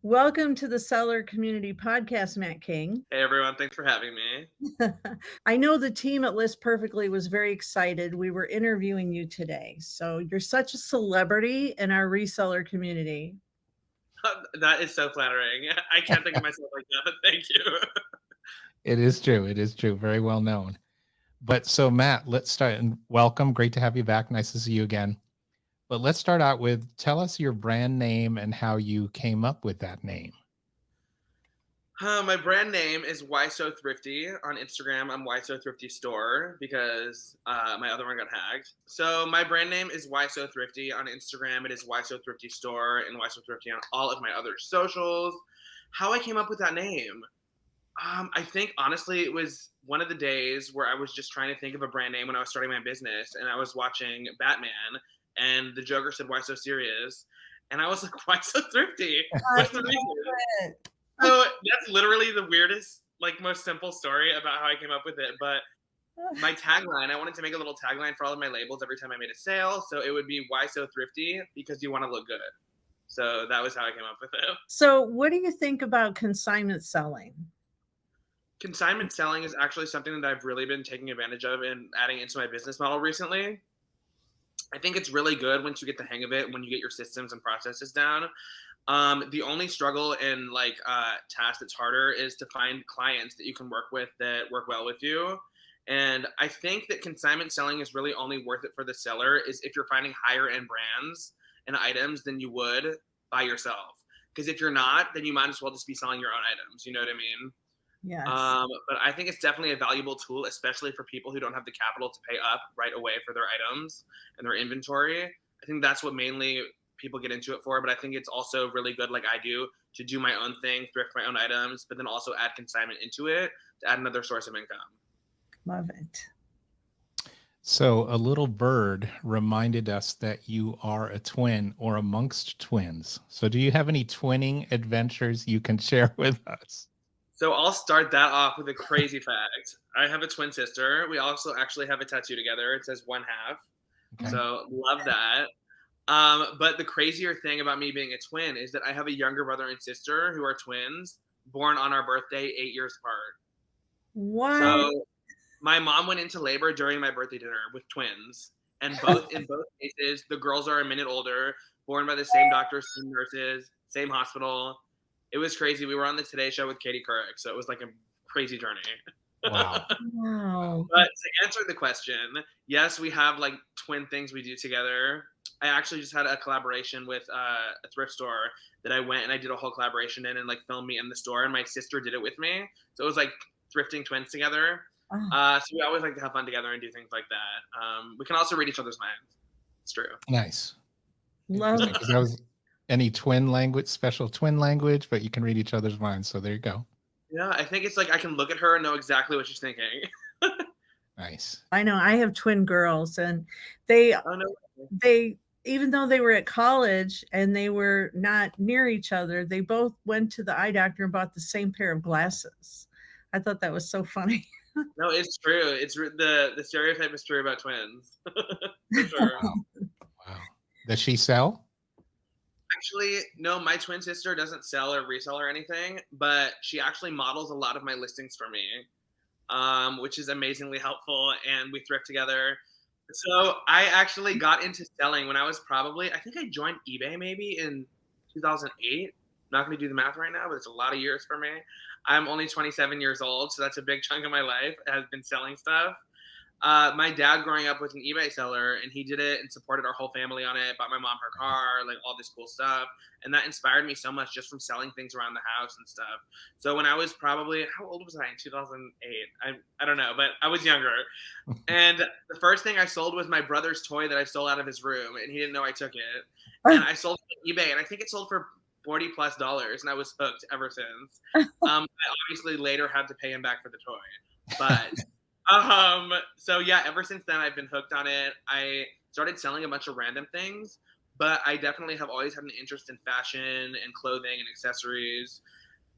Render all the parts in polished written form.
Welcome to the Seller Community Podcast, Matt King. Hey everyone, thanks for having me. I know the team at List Perfectly was very excited. We were interviewing you today. So you're such a celebrity in our reseller community. That is so flattering. I can't think of myself like that, but thank you. It is true. It is true. Very well known. But so, Matt, let's start and welcome. Great to have you back. Nice to see you again. But let's start out with tell us your brand name and how you came up with that name. My brand name is Whysothrifty. On Instagram, I'm Whysothrifty Store because my other one got hacked. So my brand name is Whysothrifty. On Instagram, it is Whysothrifty Store and Whysothrifty on all of my other socials. How I came up with that name? I think honestly, it was one of the days where I was just trying to think of a brand name when I was starting my business, and I was watching Batman, and the Joker said, "Why so serious?" And I was like, "Why so thrifty? What's the reason?" So that's literally the weirdest, like most simple story about how I came up with it. But my tagline, I wanted to make a little tagline for all of my labels every time I made a sale. So it would be "Why so thrifty?" Because you want to look good. So that was how I came up with it. So, what do you think about consignment selling? Consignment selling is actually something that I've really been taking advantage of and adding into my business model recently. I think it's really good once you get the hang of it, when you get your systems and processes down. The only struggle and task that's harder is to find clients that you can work with that work well with you. And I think that consignment selling is really only worth it for the seller is if you're finding higher end brands and items than you would by yourself. Because if you're not, then you might as well just be selling your own items. You know what I mean? Yes. But I think it's definitely a valuable tool, especially for people who don't have the capital to pay up right away for their items and their inventory. I think that's what mainly people get into it for. But I think it's also really good, like I do, to do my own thing, thrift my own items, but then also add consignment into it to add another source of income. Love it. So, a little bird reminded us that you are a twin or amongst twins. So, do you have any twinning adventures you can share with us? So I'll start that off with a crazy fact. I have a twin sister. We also actually have a tattoo together. It says one half. Okay. So love that. But the crazier thing about me being a twin is that I have a younger brother and sister who are twins, born on our birthday 8 years apart. What? So my mom went into labor during my birthday dinner with twins. And both in both cases, the girls are a minute older, born by the same doctors, same nurses, same hospital. It was crazy. We were on the Today Show with Katie Couric, so it was like a crazy journey. Wow. Wow. But to answer the question, yes, we have like twin things we do together. I actually just had a collaboration with a thrift store that I went and I did a whole collaboration in and like filmed me in the store, and my sister did it with me. So it was like thrifting twins together. So we always like to have fun together and do things like that. We can also read each other's minds. It's true. Nice. Love Interesting, 'cause that was any twin language, special twin language, but you can read each other's minds. So there you go. Yeah, I think it's like I can look at her and know exactly what she's thinking. Nice. I know I have twin girls, and they Oh no. they even though they were at college and they were not near each other, they both went to the eye doctor and bought the same pair of glasses. I thought that was so funny. No, it's true. It's the stereotype is true about twins. For sure. Wow. Wow. Does she sell? Actually, no, my twin sister doesn't sell or resell or anything, but she actually models a lot of my listings for me, which is amazingly helpful, and we thrift together. So I actually got into selling when I was probably, I think I joined eBay maybe in 2008. I'm not going to do the math right now, but it's a lot of years for me. I'm only 27 years old, so that's a big chunk of my life has been selling stuff. My dad growing up was an eBay seller, and he did it and supported our whole family on it, bought my mom her car, like all this cool stuff. And that inspired me so much just from selling things around the house and stuff. So when I was probably, how old was I in 2008? I don't know, but I was younger. And the first thing I sold was my brother's toy that I stole out of his room, and he didn't know I took it. And I sold it on eBay, and I think it sold for $40+, and I was hooked ever since. I obviously later had to pay him back for the toy, but so yeah, ever since then I've been hooked on it. I started selling a bunch of random things, but I definitely have always had an interest in fashion and clothing and accessories.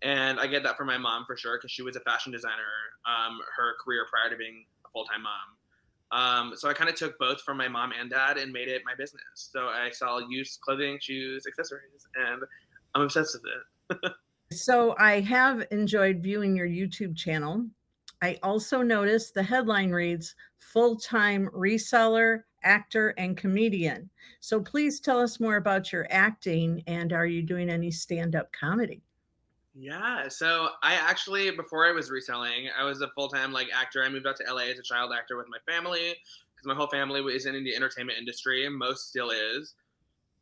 And I get that from my mom for sure, because she was a fashion designer, her career prior to being a full-time mom. So I kind of took both from my mom and dad and made it my business. So I sell used clothing, shoes, accessories, and I'm obsessed with it. So I have enjoyed viewing your YouTube channel. I also noticed the headline reads full-time reseller, actor, and comedian. So please tell us more about your acting, and are you doing any stand-up comedy? Yeah, so I actually, before I was reselling, I was a full-time like actor. I moved out to LA as a child actor with my family because my whole family is in the entertainment industry, and most still is.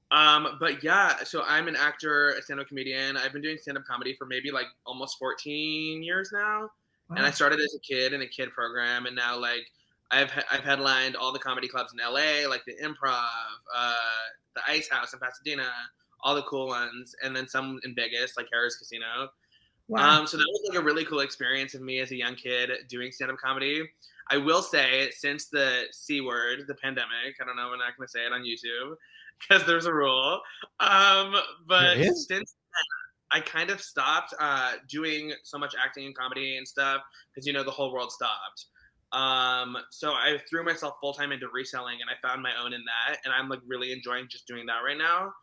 But yeah, so I'm an actor, a stand-up comedian. I've been doing stand-up comedy for maybe like almost 14 years now. And I Wow. started as a kid in a kid program, and now like I've headlined all the comedy clubs in LA, like the Improv, the Ice House in Pasadena, all the cool ones, and then some in Vegas, like Harris Casino. Wow. So that was like a really cool experience of me as a young kid doing stand-up comedy. I will say, since the C word, the pandemic, I don't know, I'm not going to say it on YouTube because there's a rule. Um, There but is? since I kind of stopped doing so much acting and comedy and stuff because, the whole world stopped. So I threw myself full time into reselling and I found my own in that. And I'm like really enjoying just doing that right now.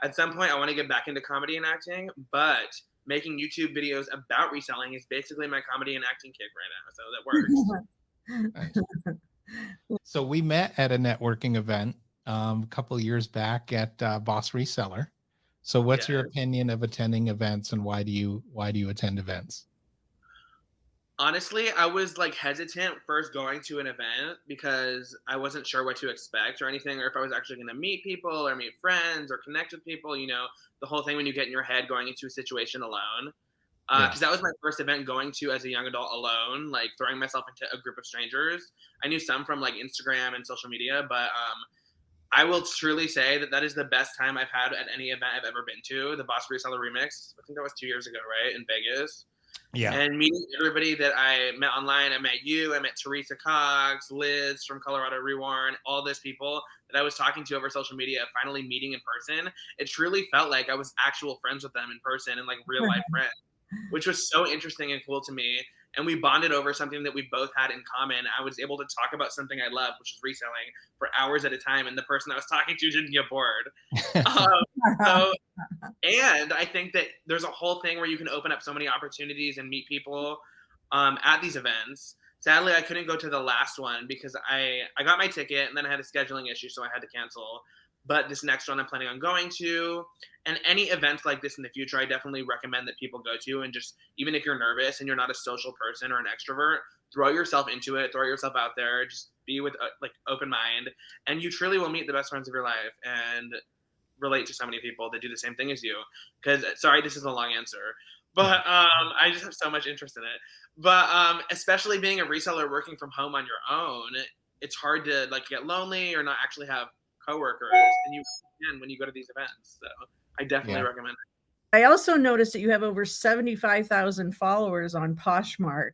At some point, I want to get back into comedy and acting, but making YouTube videos about reselling is basically my comedy and acting kick right now. So that works. Nice. So we met at a networking event a couple of years back at Boss Reseller. So what's your Yes. opinion of attending events, and why do you attend events? Honestly, I was like hesitant first going to an event because I wasn't sure what to expect or anything, or if I was actually going to meet people or meet friends or connect with people. The whole thing when you get in your head going into a situation alone. Yeah. Because that was my first event going to as a young adult alone, like throwing myself into a group of strangers. I knew some from like Instagram and social media, but I will truly say that that is the best time I've had at any event I've ever been to. The Boss Reseller Remix, I think that was 2 years ago, right, in Vegas. Yeah. And meeting everybody that I met online. I met you, I met Teresa Cox, Liz from Colorado Rewarn, all those people that I was talking to over social media, finally meeting in person. It truly felt like I was actual friends with them in person and like real life friends, which was so interesting and cool to me. And we bonded over something that we both had in common. I was able to talk about something I loved, which is reselling, for hours at a time. And the person I was talking to didn't get bored. Um, so and I think that there's a whole thing where you can open up so many opportunities and meet people at these events. Sadly, I couldn't go to the last one because I got my ticket and then I had a scheduling issue, so I had to cancel. But this next one I'm planning on going to. And any events like this in the future, I definitely recommend that people go to. And just, even if you're nervous and you're not a social person or an extrovert, throw yourself into it, throw yourself out there, just be with like open mind, and you truly will meet the best friends of your life and relate to so many people that do the same thing as you. Because sorry, this is a long answer, but I just have so much interest in it. But especially being a reseller working from home on your own, it's hard to like get lonely or not actually have coworkers, and you can when you go to these events. So I definitely Yeah. recommend it. I also noticed that you have over 75,000 followers on Poshmark.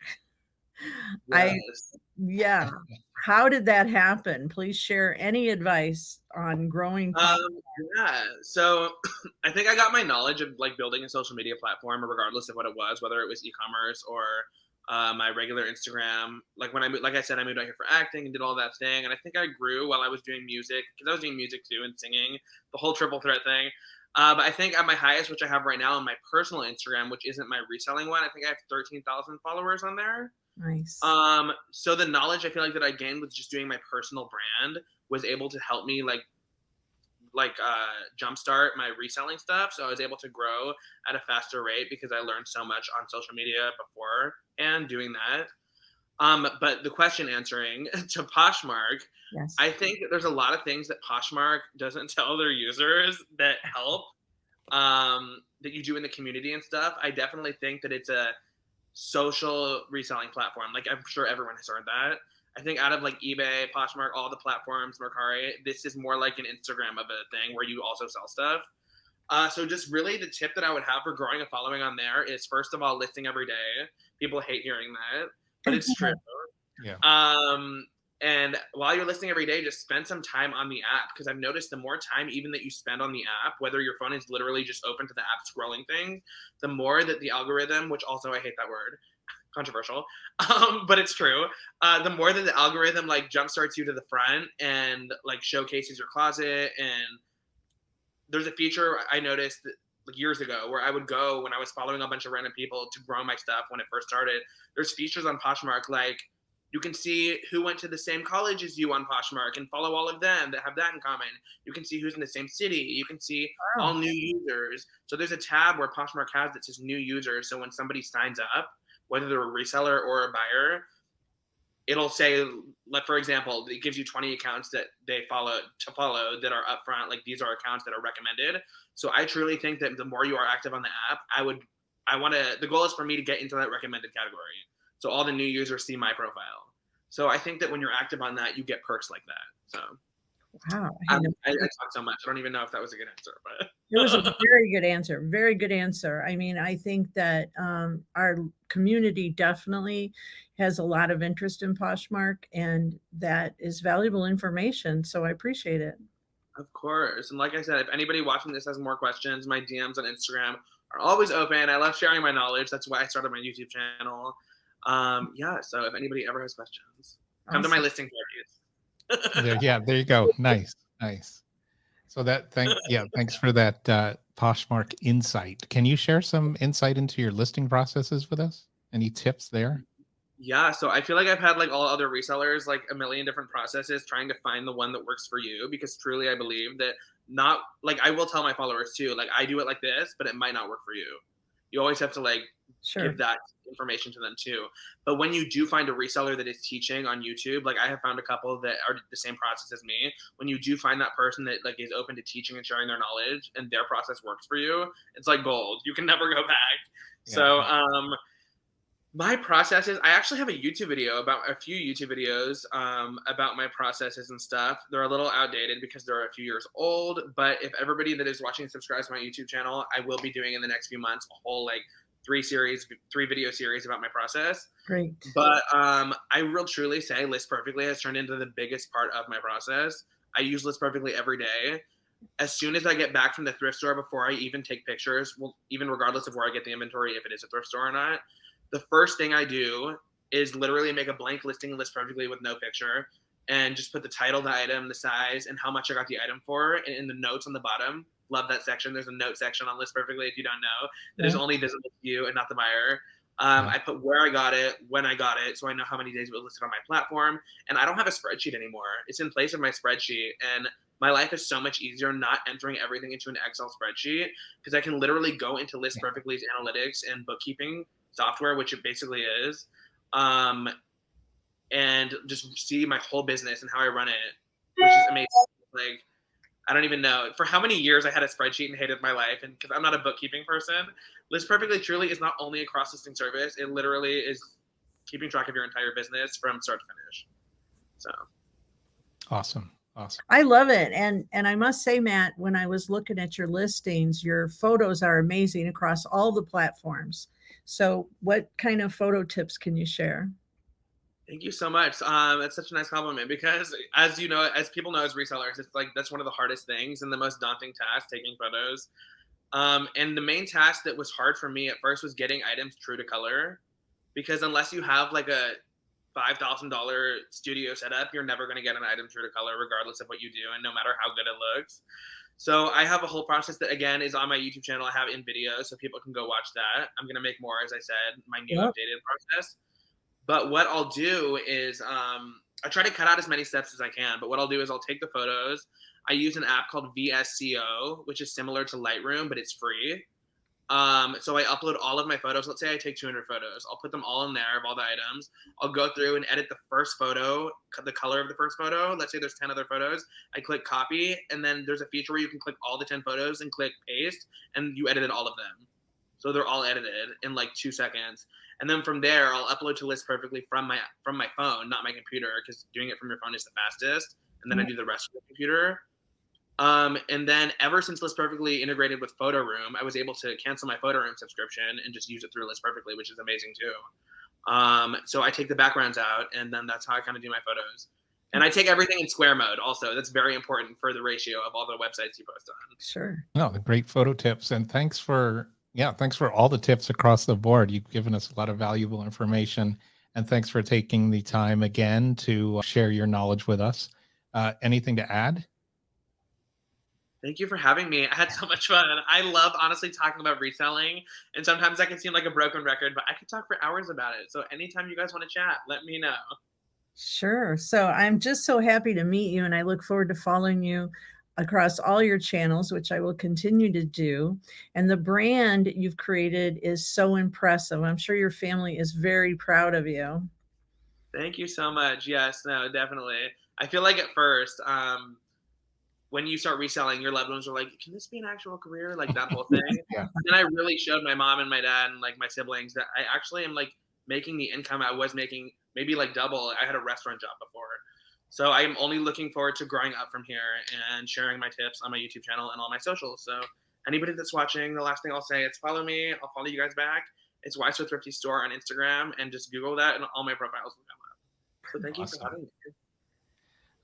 I Yes. Yeah. How did that happen? Please share any advice on growing Um, yeah. So I think I got my knowledge of like building a social media platform, regardless of what it was, whether it was e-commerce or my regular Instagram. Like when like I said, I moved out here for acting and did all that thing, and I think I grew while I was doing music because I was doing music too and singing, the whole triple threat thing. But I think at my highest, which I have right now on my personal Instagram, which isn't my reselling one, I think I have 13,000 followers on there. Nice. So the knowledge I feel like that I gained with just doing my personal brand was able to help me jumpstart my reselling stuff. So I was able to grow at a faster rate because I learned so much on social media before and doing that. But the question answering to Poshmark, Yes. I think that there's a lot of things that Poshmark doesn't tell their users that help that you do in the community and stuff. I definitely think that it's a social reselling platform. Like I'm sure everyone has heard that. I think out of like eBay, Poshmark, all the platforms, Mercari, this is more like an Instagram of a thing where you also sell stuff. So just really the tip that I would have for growing a following on there is first of all listing every day. People hate hearing that, but it's true. Yeah. And while you're listing every day, just spend some time on the app because I've noticed the more time even that you spend on the app, whether your phone is literally just open to the app scrolling things, the more that the algorithm, which also I hate that word, controversial, but it's true. The more that the algorithm like jumpstarts you to the front and like showcases your closet, and there's a feature I noticed like years ago, where I would go when I was following a bunch of random people to grow my stuff when it first started. There's features on Poshmark like you can see who went to the same college as you on Poshmark and follow all of them that have that in common. You can see who's in the same city. You can see all new users. So there's a tab where Poshmark has that says new users. So when somebody signs up, whether they're a reseller or a buyer, it'll say, like, for example, it gives you 20 accounts that they follow that are upfront. Like, these are accounts that are recommended. So I truly think that the more you are active on the app, the goal is for me to get into that recommended category. So all the new users see my profile. So I think that when you're active on that, you get perks like that. So Wow. I talk so much. I don't even know if that was a good answer, but It was a very good answer. Very good answer. I mean, I think that our community definitely has a lot of interest in Poshmark, and that is valuable information. So I appreciate it. Of course. And like I said, if anybody watching this has more questions, my DMs on Instagram are always open. I love sharing my knowledge. That's why I started my YouTube channel. Yeah, so if anybody ever has questions, come to my listing parties. There you go. Nice. So thanks for that Poshmark insight. Can you share some insight into your listing processes with us? Any tips there? Yeah, so I feel like I've had, like all other resellers, like a million different processes trying to find the one that works for you, because truly I believe that I will tell my followers too, like, I do it like this, but it might not work for you. You always have to give that information to them too. But when you do find a reseller that is teaching on YouTube, like I have found a couple that are the same process as me. When you do find that person that is open to teaching and sharing their knowledge and their process works for you, it's like gold. You can never go back. Yeah. So my processes, I actually have a few YouTube videos about my processes and stuff. They're a little outdated because they're a few years old, but if everybody that is watching subscribes to my YouTube channel, I will be doing in the next few months a whole 3 video series about my process. Great. But I will truly say List Perfectly has turned into the biggest part of my process. I use List Perfectly every day. As soon as I get back from the thrift store, before I even take pictures, well, even regardless of where I get the inventory, if it is a thrift store or not, the first thing I do is literally make a blank listing in List Perfectly with no picture and just put the title, the item, the size, and how much I got the item for, and in the notes on the bottom. Love that section. There's a note section on List Perfectly, if you don't know, that is only visible to you and not the buyer. I put where I got it, when I got it, so I know how many days it was listed on my platform. And I don't have a spreadsheet anymore. It's in place of my spreadsheet. And my life is so much easier not entering everything into an Excel spreadsheet, because I can literally go into List Perfectly's analytics and bookkeeping software, which it basically is, and just see my whole business and how I run it, which is amazing. I don't even know for how many years I had a spreadsheet and hated my life, and because I'm not a bookkeeping person, List Perfectly truly is not only a cross-listing service, it literally is keeping track of your entire business from start to finish. So awesome. I love it. And I must say, Matt, when I was looking at your listings, your photos are amazing across all the platforms. So what kind of photo tips can you share? Thank you so much. It's such a nice compliment, because as you know, as people know, as resellers, it's that's one of the hardest things and the most daunting task, taking photos. And the main task that was hard for me at first was getting items true to color, because unless you have a $5,000 studio setup, you're never going to get an item true to color, regardless of what you do, and no matter how good it looks. So I have a whole process that, again, is on my YouTube channel. I have in video, so people can go watch that. I'm going to make more, as I said, my new updated process. But what I'll do is I try to cut out as many steps as I can. But what I'll do is I'll take the photos. I use an app called VSCO, which is similar to Lightroom, but it's free. So I upload all of my photos. Let's say I take 200 photos. I'll put them all in there of all the items. I'll go through and edit the first photo, the color of the first photo. Let's say there's 10 other photos. I click copy, and then there's a feature where you can click all the 10 photos and click paste, and you edited all of them. So they're all edited in 2 seconds. And then from there, I'll upload to List Perfectly from my phone, not my computer, because doing it from your phone is the fastest. And then I do the rest with the computer. And then ever since List Perfectly integrated with Photo Room, I was able to cancel my Photo Room subscription and just use it through List Perfectly, which is amazing too. So I take the backgrounds out, and then that's how I kind of do my photos. And I take everything in square mode also. That's very important for the ratio of all the websites you post on. Sure. No, the great photo tips. And thanks for all the tips across the board. You've given us a lot of valuable information. And thanks for taking the time again to share your knowledge with us. Anything to add? Thank you for having me. I had so much fun. I love honestly talking about reselling, and sometimes that can seem like a broken record, but I could talk for hours about it. So anytime you guys want to chat, let me know. Sure. So I'm just so happy to meet you, and I look forward to following you across all your channels, which I will continue to do. And the brand you've created is so impressive. I'm sure your family is very proud of you. Thank you so much. Yes, no, definitely. I feel like at first, when you start reselling, your loved ones are like, "Can this be an actual career?" Like that whole thing. Yeah. And then I really showed my mom and my dad and like my siblings that I actually am like making the income I was making, maybe like double. I had a restaurant job before. So I am only looking forward to growing up from here and sharing my tips on my YouTube channel and all my socials. So anybody that's watching, the last thing I'll say is follow me. I'll follow you guys back. It's Whysothrifty store on Instagram, and just Google that and all my profiles will come up. So thank you for Awesome. having me.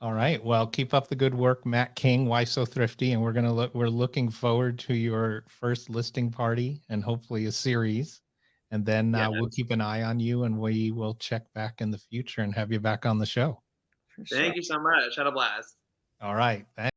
All right. Well, keep up the good work, Matt King. Why So Thrifty? And we're looking forward to your first listing party and hopefully a series. And then Yes. we'll keep an eye on you, and we will check back in the future and have you back on the show. For sure. Thank you so much. Had a blast. All right. Thanks.